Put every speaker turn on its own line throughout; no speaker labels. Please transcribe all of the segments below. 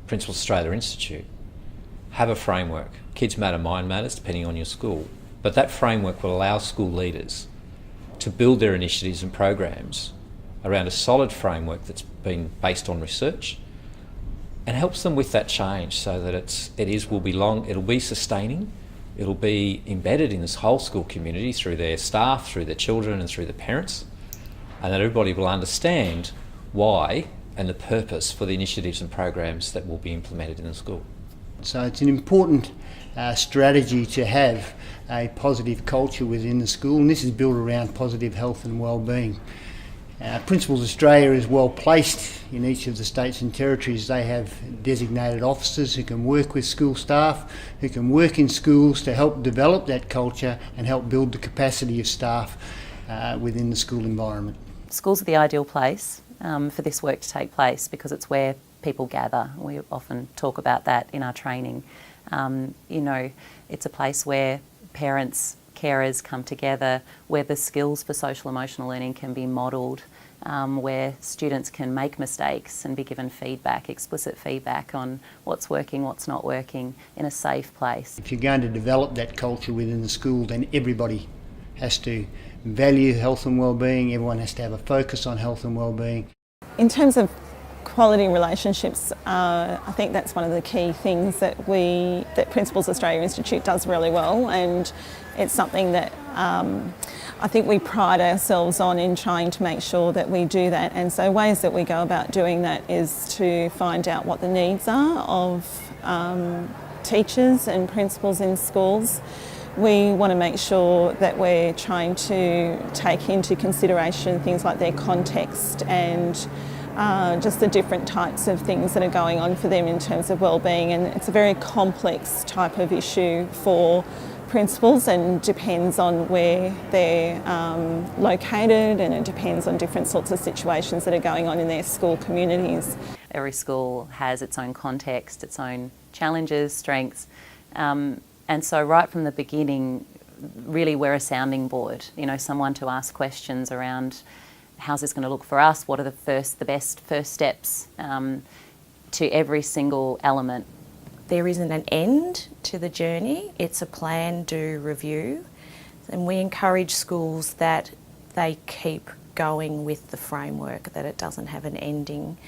Principals Australia Institute have a framework, KidsMatter MindMatters, depending on your school, but that framework will allow school leaders to build their initiatives and programs around a solid framework that's been based on research and helps them with that change so that it'll be sustaining, it'll be embedded in this whole school community through their staff, through their children and through the parents, and that everybody will understand why and the purpose for the initiatives and programs that will be implemented in the school.
So it's an important strategy to have a positive culture within the school, and this is built around positive health and wellbeing. Principals Australia is well placed in each of the states and territories. They have designated officers who can work with school staff, who can work in schools to help develop that culture and help build the capacity of staff within the school environment. Schools
are the ideal place for this work to take place because it's where people gather. We often talk about that in our training. It's a place where parents, carers come together, where the skills for social emotional learning can be modelled, where students can make mistakes and be given feedback, explicit feedback on what's working, what's not working, in a safe place.
If you're going to develop that culture within the school, then everybody has to value health and wellbeing, everyone has to have a focus on health and wellbeing.
In terms of quality relationships, I think that's one of the key things that Principals Australia Institute does really well, and it's something that I think we pride ourselves on in trying to make sure that we do that. And so ways that we go about doing that is to find out what the needs are of teachers and principals in schools. We want to make sure that we're trying to take into consideration things like their context and just the different types of things that are going on for them in terms of wellbeing, and it's a very complex type of issue for principals and depends on where they're located, and it depends on different sorts of situations that are going on in their school communities.
Every school has its own context, its own challenges, strengths, and so right from the beginning really we're a sounding board, someone to ask questions around how's this going to look for us, what are the best first steps to every single element.
There isn't an end to the journey, it's a plan, do, review, and we encourage schools that they keep going with the framework, that it doesn't have an ending,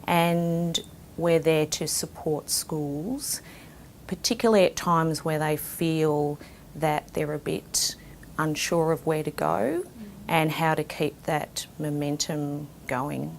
and we're there to support schools, particularly at times where they feel that they're a bit unsure of where to go and how to keep that momentum going.